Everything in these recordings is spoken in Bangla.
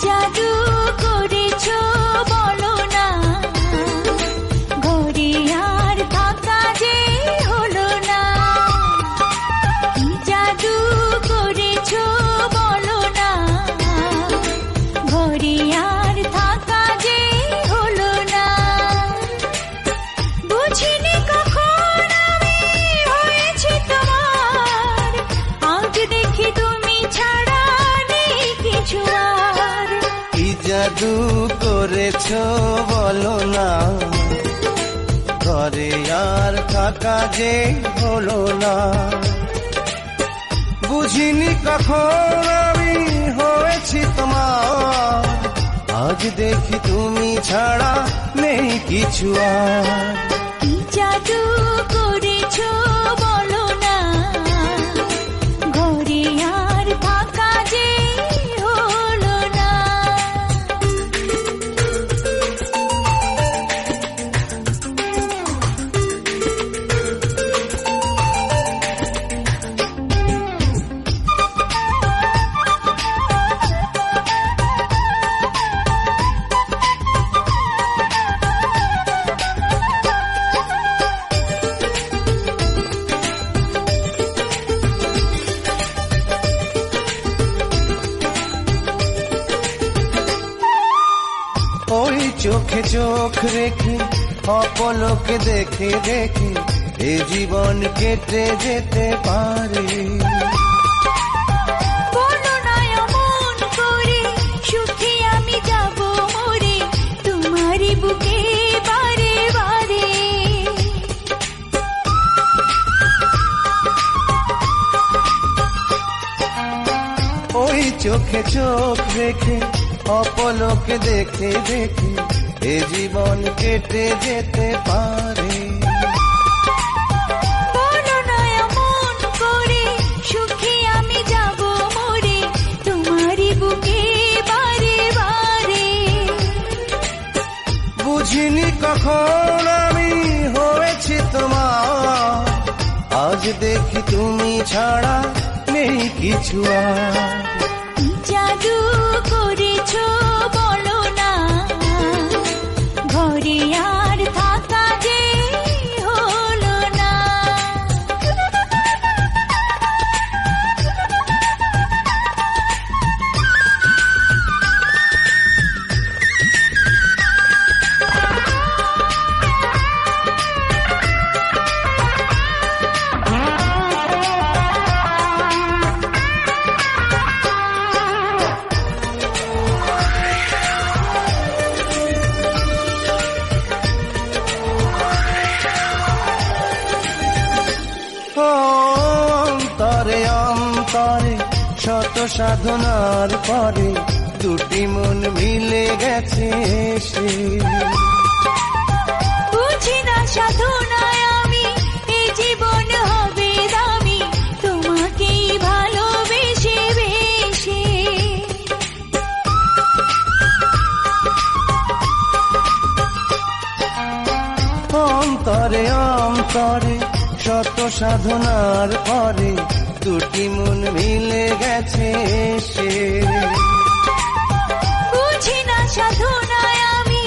জাদু করেছো বলো না, ঘরে আর থাকা যে হলো না। কি জাদু করেছো বলো না, ঘরে আর থাকা যে হলো না। বুঝিনি কখন আমি হয়েছি তোমার, আজ দেখি তুমি ছাড়া নেই কিছু আর। কি জাদু করেছো বলো না, ঘরে আর থাকা যে হলো না। বুঝিনি কখন আমি হয়েছি তোমার, আজ দেখি তুমি ছাড়া নেই কিছু আর। কি জাদু করেছো বলো না, ঘরে আর থাকা যে হলো না। ওই চোখে চোখ রেখে অপলকে দেখে দেখে এ জীবন কেটে যেতে পারে। বলো না এমন করে, সুখে আমি যাব মরে তোমারই বুকে বারে বারে। ওই চোখে চোখ রেখে অপলকে দেখে দেখে এ জীবন কেটে যেতে পারে। বলো না এমন করে, সুখে আমি যাব মরে তোমারই বুকে বারে বারে। বুঝিনি কখন আমি হয়েছি তোমার, আজ দেখি তুমি ছাড়া নেই কিছু আর। কি জাদু করেছো বলো না, ঘরে আর থাকা যে হলো না। অন্তরে অন্তরে শত সাধনার পরে দুটি মন মিলে গেছে সে। বুঝি না সাধনায় আমি এ জীবন হবে দামি, তোমাকেই ভালোবেসে বেশে। অন্তরে অন্তরে শত সাধনার পরে দুটি মন মিলে গেছে সে। বুঝি না সাধনায় আমি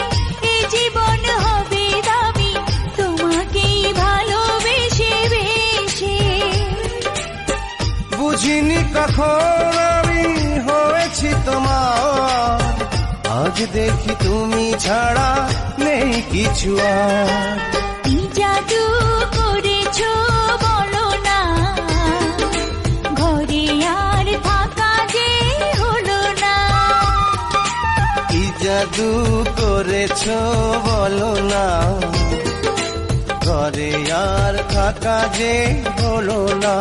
এ জীবন হবে দামি, তোমাকেই ভালোবেসে বেশে। বুঝিনি কখন আমি হয়েছি তোমার, আজ দেখি তুমি ছাড়া নেই কিছু আর। কি জাদু করেছো বলো না, ঘরে আর থাকা যে হলো না। কি জাদু করেছো বলো না, ঘরে আর থাকা যে হলো না।